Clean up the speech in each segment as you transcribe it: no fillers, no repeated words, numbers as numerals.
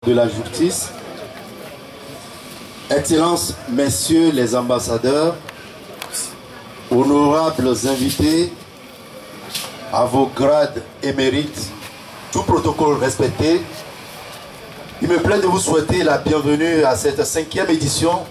de la justice, Excellences, Messieurs les ambassadeurs, honorables invités, à vos grades et mérites, tout protocole respecté, il me plaît de vous souhaiter la bienvenue à cette 5e édition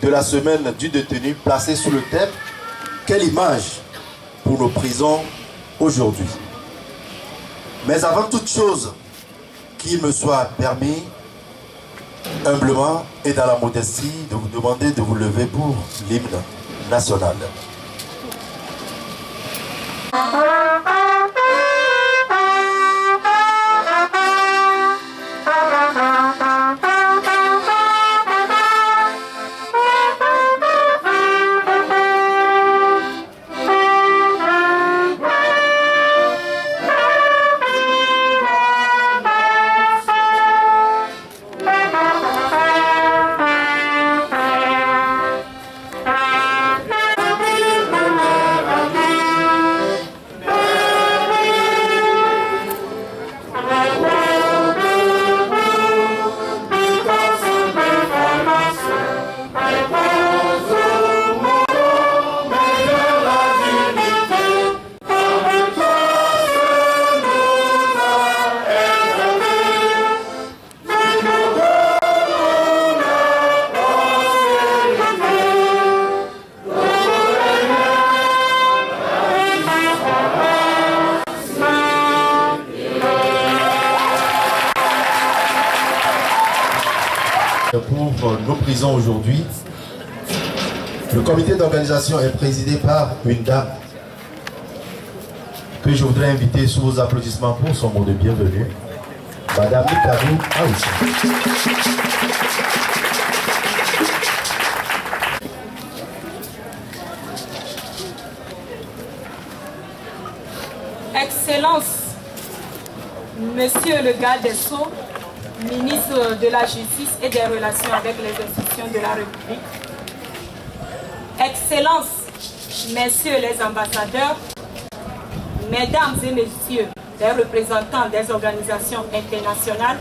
de la semaine du détenu placée sous le thème « Quelle image pour nos prisons aujourd'hui ?» Mais avant toute chose, qu'il me soit permis, humblement et dans la modestie, de vous demander de vous lever pour l'hymne national. Pour nos prisons aujourd'hui, le comité d'organisation est présidé par une dame que je voudrais inviter sous vos applaudissements pour son mot de bienvenue, Madame Nikarou Aoussa. Excellence, Monsieur le garde des Sceaux, ministre de la Justice et des Relations avec les institutions de la République, Excellences, Messieurs les ambassadeurs, Mesdames et Messieurs les représentants des organisations internationales,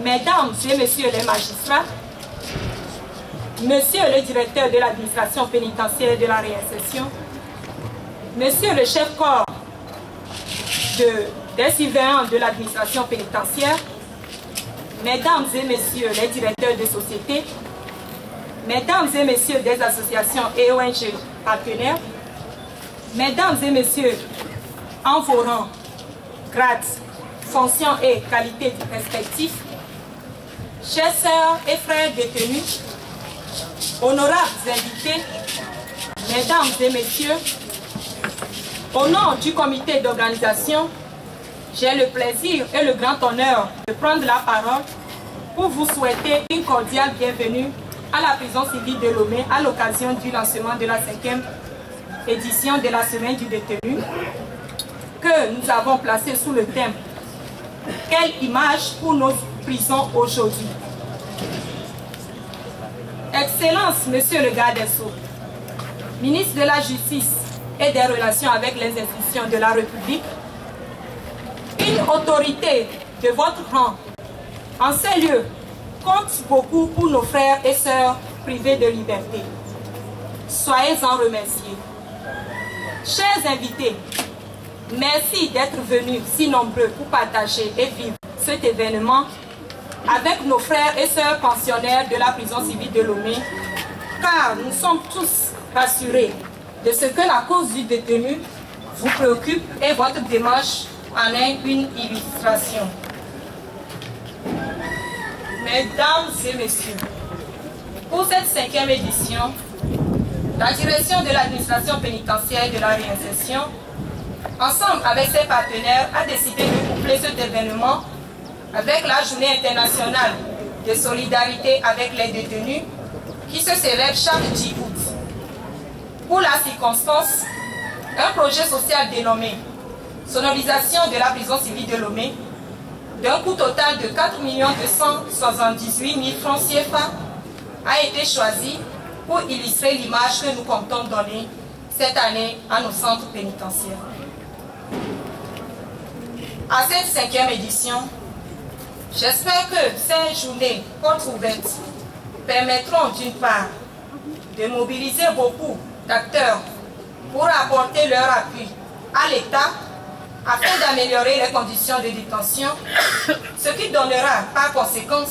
Mesdames et Messieurs les magistrats, Monsieur le directeur de l'administration pénitentiaire et de la réinsertion, Monsieur le chef-corps des surveillants de l'administration pénitentiaire, Mesdames et Messieurs les directeurs de société, Mesdames et Messieurs des associations et ONG partenaires, Mesdames et Messieurs, en vos rangs, grades, fonctions et qualités respectifs, chers sœurs et frères détenus, honorables invités, Mesdames et Messieurs, au nom du comité d'organisation, j'ai le plaisir et le grand honneur de prendre la parole pour vous souhaiter une cordiale bienvenue à la prison civile de Lomé à l'occasion du lancement de la 5e édition de la semaine du détenu que nous avons placé sous le thème « Quelle image pour nos prisons aujourd'hui ?» Excellence, Monsieur le garde des Sceaux, ministre de la Justice et des Relations avec les institutions de la République, une autorité de votre rang en ces lieux compte beaucoup pour nos frères et sœurs privés de liberté. Soyez-en remerciés. Chers invités, merci d'être venus si nombreux pour partager et vivre cet événement avec nos frères et sœurs pensionnaires de la prison civile de Lomé, car nous sommes tous rassurés de ce que la cause du détenu vous préoccupe et votre démarche en est une illustration. Mesdames et messieurs, pour cette 5e édition, la direction de l'administration pénitentiaire et de la réinsertion, ensemble avec ses partenaires, a décidé de coupler cet événement avec la Journée internationale de solidarité avec les détenus qui se célèbre chaque 10 août. Pour la circonstance, un projet social dénommé Sonorisation de la prison civile de Lomé, d'un coût total de 4 278 000 francs CFA, a été choisi pour illustrer l'image que nous comptons donner cette année à nos centres pénitentiaires. À cette 5e édition, J'espère que ces journées portes ouvertes permettront d'une part de mobiliser beaucoup d'acteurs pour apporter leur appui à l'État afin d'améliorer les conditions de détention, ce qui donnera par conséquent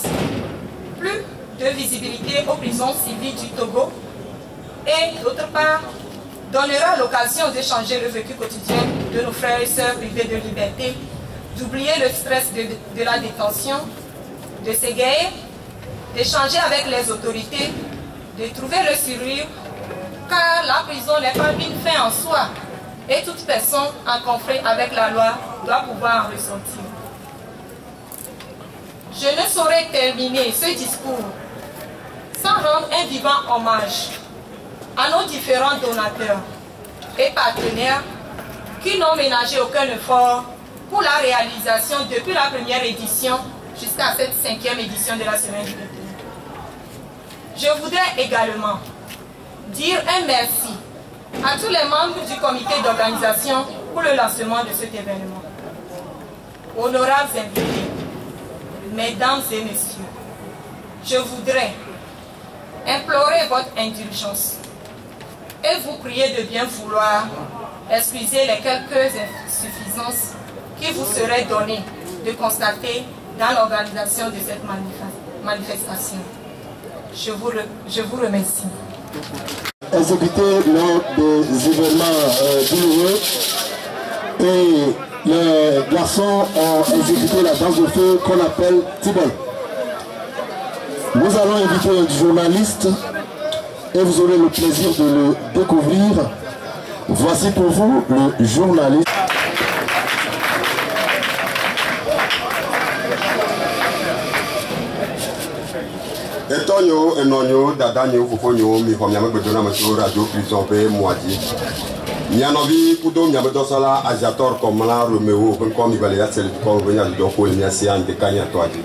plus de visibilité aux prisons civiles du Togo et d'autre part donnera l'occasion d'échanger le vécu quotidien de nos frères et sœurs privés de liberté, d'oublier le stress de la détention, de s'égayer, d'échanger avec les autorités, de trouver le sourire, car la prison n'est pas une fin en soi et toute personne en conflit avec la loi doit pouvoir en ressortir. Je ne saurais terminer ce discours sans rendre un vivant hommage à nos différents donateurs et partenaires qui n'ont ménagé aucun effort pour la réalisation depuis la première édition jusqu'à cette 5e édition de la Semaine du Détenu. Je voudrais également dire un merci à tous les membres du comité d'organisation pour le lancement de cet événement. Honorables invités, mesdames et messieurs, je voudrais implorer votre indulgence et vous prier de bien vouloir excuser les quelques insuffisances qui vous seraient données de constater dans l'organisation de cette manifestation. Je vous remercie. Exécuté lors des événements douloureux et les garçons ont exécuté la danse de feu qu'on appelle Tibol. Nous allons inviter un journaliste et vous aurez le plaisir de le découvrir. Voici pour vous le journaliste. Etonyo, enonyo, dadanyo, fufonyo, mi fomyame bedona masuro radio prison pe moadi. Nyanovi kudo nyame dosala ajator komala Romeo comme il ya sel ko venya do ko ni asia ante kanya toaji.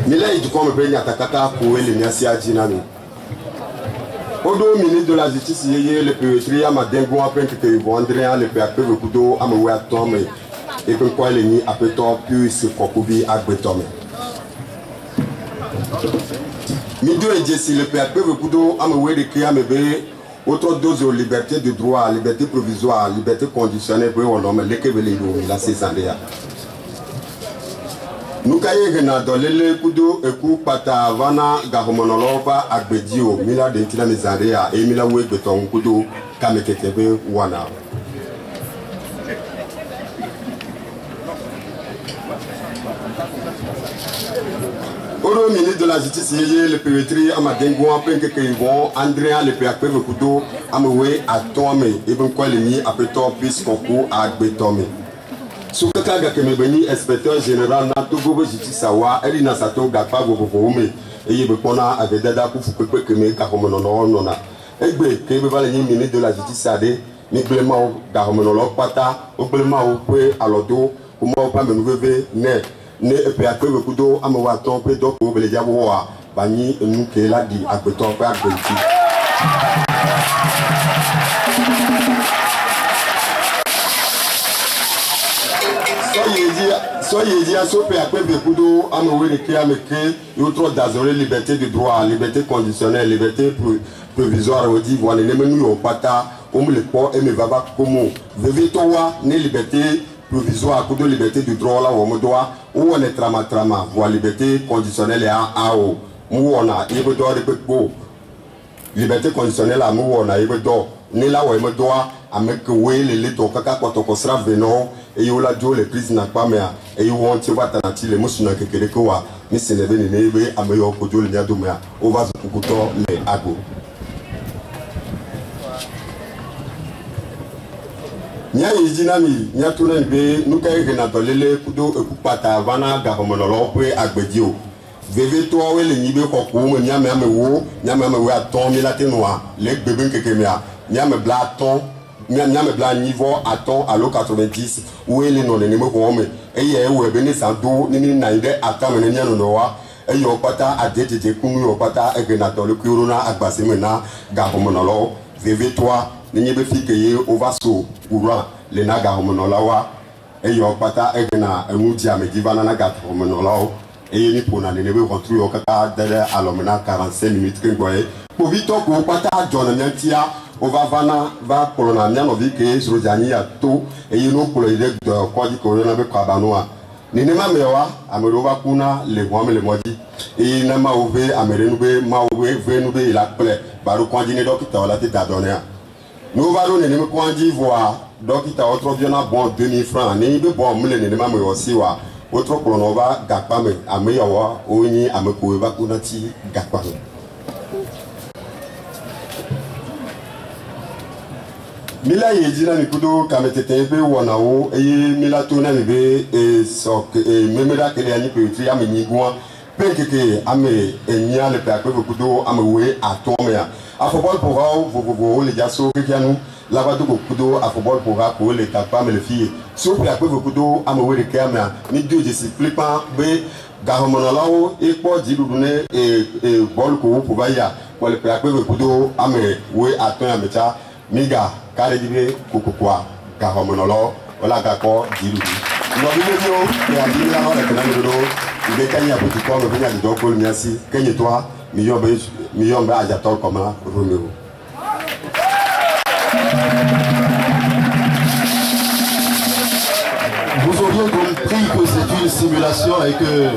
Mila itu ko me benya takaka ko ele ni asia jinami. Odo ministre de la justice yeye le poétrie à madengo après que ils vont Andréa le PAP le kudo amwe atome et que quoi ele ni apeto puis se kokubi agbetome. Midio et Jessie le PAP le kudo amwe de créer amebe autre dose de liberté de droit, liberté provisoire, liberté conditionnelle pour on nomme les kebele la césandéa. Nous caillons dans le kudo et coup pata vana gahomonolova agbedio mila de tina mezandéa et mila we beton kudo kameketebe wana. Au ministre de la Justice, le pénétri à Madengo, après que ils vont, Andréa, le PAP, le couteau, à Moué, à Tomé, et bien quoi les mis, après toi, puis concours à Agbetomé. Sous le cas que me béni, inspecteur général, n'a tout beau justice savoir, elle n'a sa toga pas vous et il y a avec Dada pour vous que me caromono non a. Et bien, que vous allez ministre de la Justice Sadé, mais vraiment, caromono pata, au pleinement au pouet à l'auto, pour moi, pas me nouveau né. Ne PAP le kudo amawaton pe donc au beleja wa bani nous que la di agbeton pe agbeti. Soyez dit à ce PAP le kudo amawe le ki ameke autre d'azoré liberté de droit, liberté conditionnelle, liberté provisoire on dit voilà ne menu au pata on le po et me va comme vivre toi ne liberté provisoire pour de liberté du droit là où on doit où on est trama voilà liberté conditionnelle et à où on a il veut doit répéter liberté conditionnelle à où on a il veut doit ni là où on doit à mettre ouais les donc quand on sera venant et il a dit les prises n'a pas mais et on tient pas tant les mots sur que quoi mais c'est les venus à meilleur que Dieu les a donné on va se couper les agos. Nya yijinami nya tunan be nuka yena tolele kudo ekupata vana gahomonolo pe agbedio veve to wele nyibe kokko nya me amewo nya me amewo aton mi latenoa le gbebe kekemia nya me bla aton nya me bla niveau aton alo 90 wele no le nemo ko me eye we be ni sando ni na ide atam ne nya no wa eyo pata adejeje kunu yo pata egena tole kuruna agbase mena gahomonolo veve to ni be fi keye ovaso courant le naga homonolawa e yo pata egna emuti amedivana naga homonolawo et il pour n'aller ne rentrer au kaka derrière à l'homme 45 minutes que vous voyez pour vite qu'on pata John Nantia on va va pour la mienne on dit que sur Jani a tout et il nous pour le de quoi dit qu'on avait Kabanoa Ninema mewa amerova kuna le mwame le mwadi et nama ouve amerenube ma ouve venube il a plaît baru kwandi ne dokita wala te dadonea nous va donner ne kwandi voir dokita autre bien bon 2000 francs ni be bon mule ne ma me aussi wa autre pronova gakpa me ameyawa oni amekuwa kuna ti gakpa Mila yedina mikudo kametetebe wanao mila tona mibe sok memeda kele ani petri ame nyigwa penkeke ame enya le pe kudo ame we atomea afobol pour vous les jasso kianu lavado kudo afobol pour les kapa me le fille so pe kudo ame we le kama ni dio je s'explique pas be gahomonalao e po diludune bol ko pour baya pour le pe kudo ame we atomea mecha miga kare dibe kokokwa gahomonolo wala gako dilu no bimejo ya dila no le kanalo ibe kanya puti kwa me benya do ko miasi kenye toi miyombe ajato koma Romeo. Vous auriez compris que c'est une simulation et que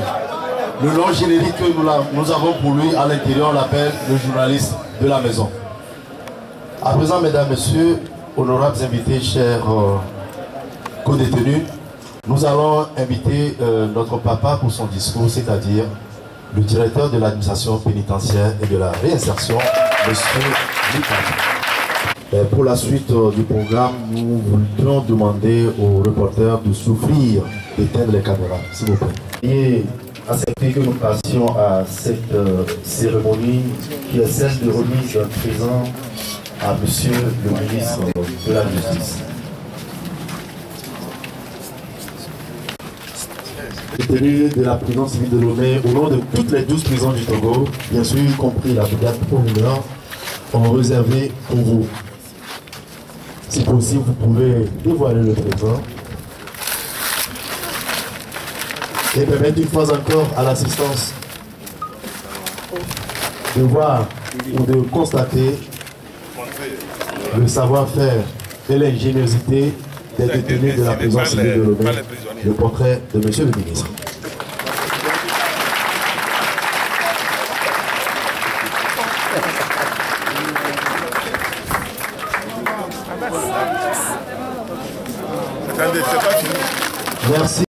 le long générique que nous avons pour lui à l'intérieur, on l'appelle le journaliste de la maison. À présent, mesdames, messieurs, honorables invités, chers co-détenus, nous allons inviter notre papa pour son discours, c'est-à-dire le directeur de l'administration pénitentiaire et de la réinsertion, M. Lucas. Pour la suite du programme, nous voudrions demander aux reporters de souffrir d'éteindre les caméras, s'il vous plaît. Et accepter que nous passions à cette cérémonie qui est celle de remise d'un présent à Monsieur le ministre de la Justice. Détenu de la prison civile de Lomé, au nom de toutes les 12 prisons du Togo, bien sûr, y compris la brigade Proveneur, ont réservé pour vous. Si possible, vous pouvez dévoiler le présent et permettre une fois encore à l'assistance de voir ou de constater le savoir-faire et l'ingéniosité des détenus de la prison civile de Lomé, le portrait de Monsieur le ministre. Merci.